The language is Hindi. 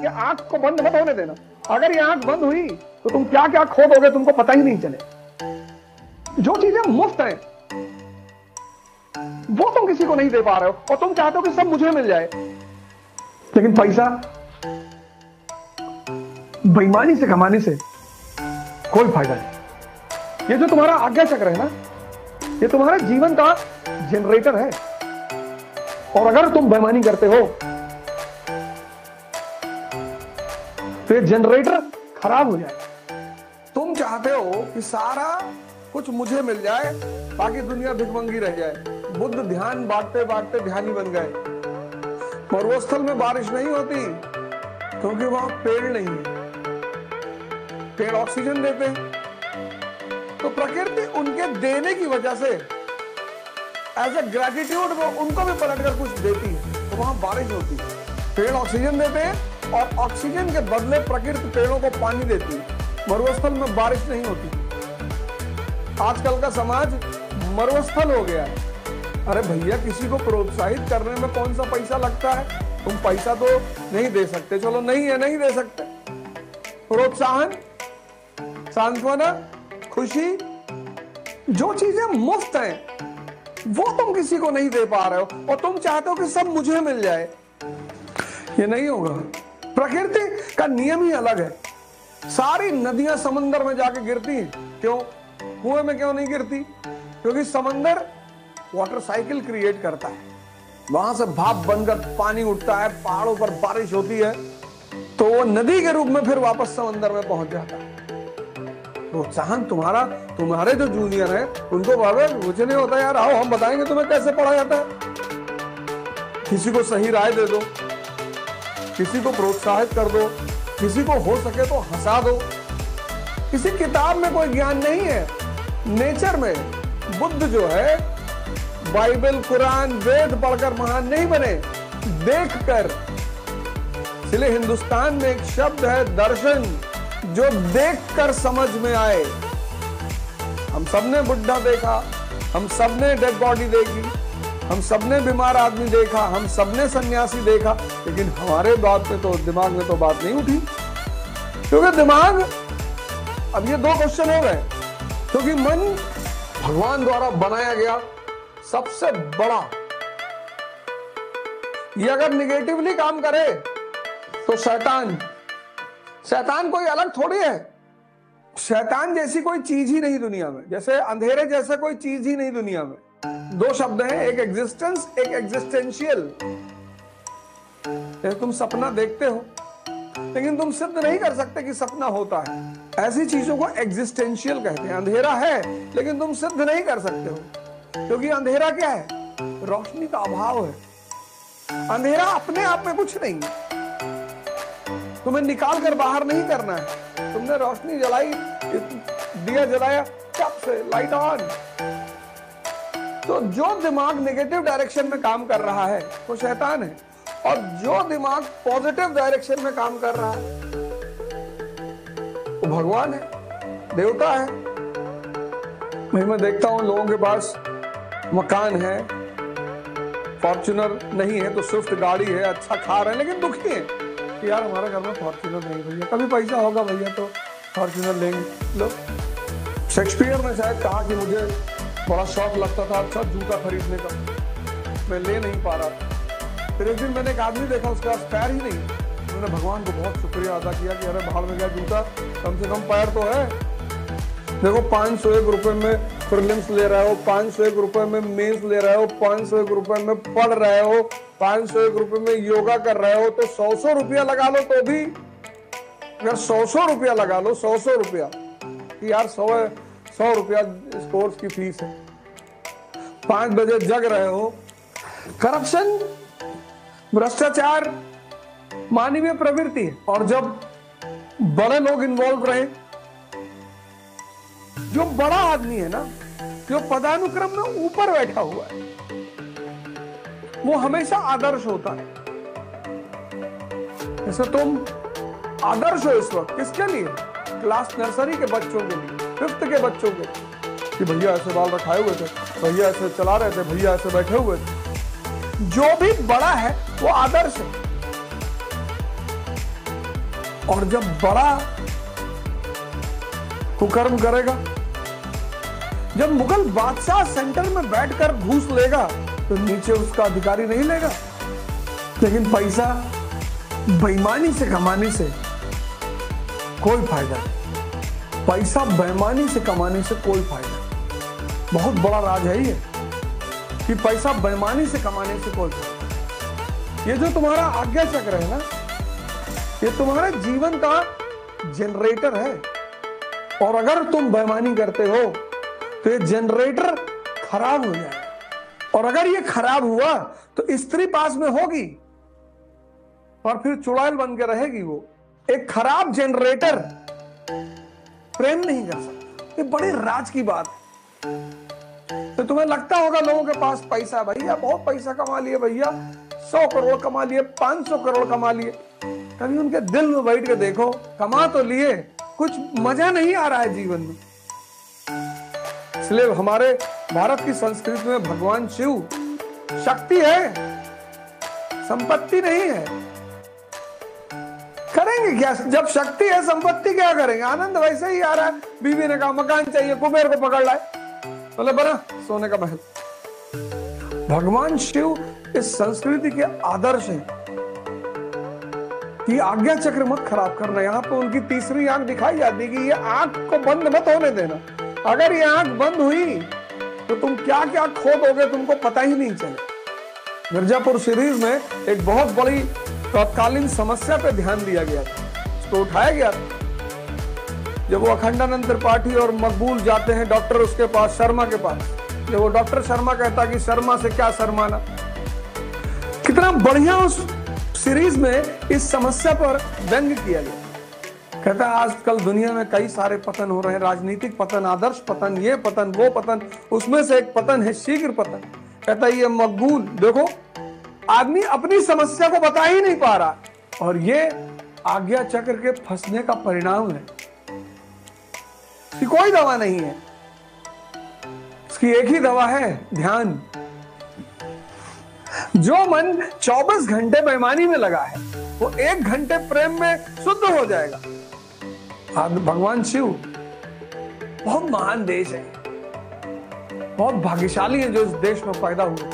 ये आंख को बंद मत होने देना। अगर ये आंख बंद हुई तो तुम क्या क्या खो दोगे तुमको पता ही नहीं चले। जो चीजें मुफ्त हैं वो तुम किसी को नहीं दे पा रहे हो, और तुम चाहते हो कि सब मुझे मिल जाए, लेकिन पैसा बेईमानी से कमाने से कोई फायदा नहीं। ये जो तुम्हारा आज्ञा चक्र है ना, ये तुम्हारे जीवन का जनरेटर है, और अगर तुम बेईमानी करते हो तो ये जनरेटर खराब हो जाए। तुम चाहते हो कि सारा कुछ मुझे मिल जाए, बाकी दुनिया भिखमंगी रह जाए। बुद्ध ध्यान बांटते बांटते ध्यानी बन गए। मरुस्थल में बारिश नहीं होती क्योंकि वहां पेड़ नहीं है। पेड़ ऑक्सीजन देते हैं, तो प्रकृति उनके देने की वजह से एज ए ग्रेटिट्यूड वो उनको भी पलटकर कुछ देती है, तो वहां बारिश होती है। पेड़ ऑक्सीजन देते हैं और ऑक्सीजन के बदले प्रकृति पेड़ों को पानी देती है। मरुस्थल में बारिश नहीं होती। आजकल का समाज मरुस्थल हो गया है। अरे भैया, किसी को प्रोत्साहित करने में कौन सा पैसा लगता है? तुम पैसा तो नहीं दे सकते, चलो नहीं है, नहीं दे सकते। प्रोत्साहन, सांत्वना, खुशी, जो चीजें मुफ्त हैं वो तुम किसी को नहीं दे पा रहे हो, और तुम चाहते हो कि सब मुझे मिल जाए। ये नहीं होगा। प्रकृति का नियम ही अलग है। सारी नदियां समंदर में जाके गिरती हैं, क्यों? कुएं में क्यों नहीं गिरती? क्योंकि समंदर वाटर साइकिल क्रिएट करता है, वहां से भाप बनकर पानी उठता है, पहाड़ों पर बारिश होती है, तो वो नदी के रूप में फिर वापस समंदर में पहुंच जाता है। प्रोत्साहन तुम्हारे जो जूनियर है उनको बाबा कुछ नहीं होता यार, आओ हम बताएंगे तुम्हें कैसे पढ़ा जाता है। किसी को सही राय दे दो, किसी को प्रोत्साहित कर दो, किसी को हो सके तो हंसा दो। किसी किताब में कोई ज्ञान नहीं है, नेचर में। बुद्ध जो है बाइबल, कुरान, वेद पढ़कर महान नहीं बने, देखकर। इसलिए हिंदुस्तान में एक शब्द है दर्शन, जो देखकर समझ में आए। हम सबने बुढ़ा देखा, हम सबने डेड बॉडी देखी, हम सबने बीमार आदमी देखा, हम सबने सन्यासी देखा, लेकिन हमारे बात में तो दिमाग में तो बात नहीं उठी। क्योंकि दिमाग, अब ये दो क्वेश्चन हो गए, क्योंकि मन भगवान द्वारा बनाया गया सबसे बड़ा, ये अगर निगेटिवली काम करे तो शैतान कोई अलग थोड़ी है। शैतान जैसी कोई चीज ही नहीं दुनिया में, जैसे अंधेरे जैसा कोई चीज ही नहीं दुनिया में। दो शब्द हैं, एक एग्जिस्टेंस, एक एग्जिस्टेंशियल। तुम सपना देखते हो लेकिन तुम सिद्ध नहीं कर सकते कि सपना होता है। ऐसी चीजों को एग्जिस्टेंशियल कहते हैं। अंधेरा है लेकिन तुम सिद्ध नहीं कर सकते हो, क्योंकि अंधेरा क्या है? रोशनी का अभाव है। अंधेरा अपने आप में कुछ नहीं है, तुम्हें निकाल कर बाहर नहीं करना है। तुमने रोशनी जलाई, दिया जलाया, चप से लाइट ऑन। तो जो दिमाग नेगेटिव डायरेक्शन में काम कर रहा है वो शैतान है, और जो दिमाग पॉजिटिव डायरेक्शन में काम कर रहा है वो भगवान है, देवता है। मैं देखता हूं लोगों के पास मकान है, फॉर्च्यूनर नहीं है तो स्विफ्ट गाड़ी है, अच्छा खा रहे हैं, लेकिन दुखी है कि यार हमारे घर में फॉर्च्यूनर नहीं भैया, कभी पैसा होगा भैया तो फॉर्च्यूनर लेंगे। लो, शेक्सपियर ने शायद कहा कि मुझे बड़ा शौक लगता था अच्छा जूता खरीदने का, मैं ले नहीं पा रहा था। फिर एक दिन मैंने एक आदमी देखा, उसके पास पैर ही नहीं। उन्होंने भगवान को बहुत शुक्रिया अदा किया कि अरे भाड़ में गया जूता, कम से कम पैर तो है। देखो 501 रुपए में प्रीलिम्स ले रहे हो, 501 रुपए में मेंस ले रहे हो, 501 रुपए में पढ़ रहे हो, 501 रुपए में योगा कर रहे हो, तो 100 रुपया लगा लो तो भी, अगर 100 रुपया लगा लो, 100 रुपया कि यार 100 रुपया इस कोर्स की फीस है। 5 बजे जग रहे हो। करप्शन, भ्रष्टाचार मानवीय प्रवृत्ति है, और जब बड़े लोग इन्वॉल्व रहे, जो बड़ा आदमी है ना, जो पदानुक्रम में ऊपर बैठा हुआ है, वो हमेशा आदर्श होता है। जैसे तुम आदर्श हो इस वक्त, किसके लिए? क्लास नर्सरी के बच्चों के लिए, 5th के बच्चों के, कि भैया ऐसे बाल रखाए हुए थे, भैया ऐसे चला रहे थे, भैया ऐसे बैठे हुए थे। जो भी बड़ा है वो आदर्श है। और जब बड़ा कुकर्म करेगा, जब मुगल बादशाह सेंटर में बैठकर घूस लेगा तो नीचे उसका अधिकारी नहीं लेगा। लेकिन पैसा बेईमानी से कमाने से कोई फायदा नहीं, पैसा बेईमानी से कमाने से कोई फायदा नहीं। बहुत बड़ा राज है ये कि पैसा बेईमानी से कमाने से कोई फायदा नहीं। ये जो तुम्हारा आज्ञा चक्र है ना, ये तुम्हारे जीवन का जनरेटर है, और अगर तुम बेईमानी करते हो तो ये जनरेटर खराब हो जाएगा, और अगर ये खराब हुआ तो स्त्री पास में होगी और फिर चुड़ैल बन के रहेगी। वो एक खराब जनरेटर प्रेम नहीं कर सकता। ये बड़े राज की बात है। तो तुम्हें लगता होगा लोगों के पास पैसा, भैया बहुत पैसा कमा लिए, भैया 100 करोड़ कमा लिए, 500 करोड़ कमा लिए। कभी उनके दिल में बैठ के देखो, कमा तो लिए, कुछ मजा नहीं आ रहा है जीवन में। इसलिए हमारे भारत की संस्कृति में भगवान शिव शक्ति है, संपत्ति नहीं है। करेंगे क्या जब शक्ति है, संपत्ति क्या करेंगे? आनंद वैसे ही आ रहा है। बीवी ने कहा मकान चाहिए, कुबेर को पकड़ लाए, बोले बना सोने का महल। भगवान शिव इस संस्कृति के आदर्श हैं कि आज्ञा चक्र मत खराब करना। यहाँ पे उनकी तीसरी आंख दिखाई जाती है कि ये आंख को बंद मत होने देना। अगर ये आंख बंद हुई तो तुम क्या क्या खो दोगे तुमको पता ही नहीं चले। मिर्जापुर सीरीज में एक बहुत बड़ी तत्कालीन समस्या पे ध्यान दिया गया था, उसको उठाया गया था। जब वो अखंडानंद त्रिपाठी और मकबूल जाते हैं डॉक्टर उसके पास, शर्मा के पास, जब वो डॉक्टर शर्मा कहता कि शर्मा से क्या शर्माना। कितना बढ़िया उस सीरीज में इस समस्या पर व्यंग्य किया गया। कहता है आजकल दुनिया में कई सारे पतन हो रहे हैं, राजनीतिक पतन, आदर्श पतन, ये पतन, वो पतन, उसमें से एक पतन है शीघ्र पतन। कहता है ये मकबूल देखो, आदमी अपनी समस्या को बता ही नहीं पा रहा, और ये आज्ञा चक्र के फंसने का परिणाम है। इसकी कोई दवा नहीं है, इसकी एक ही दवा है, ध्यान। जो मन 24 घंटे बेईमानी में लगा है वो 1 घंटे प्रेम में शुद्ध हो जाएगा। भगवान शिव बहुत महान देश है, बहुत भाग्यशाली है जो इस देश में पैदा हुए।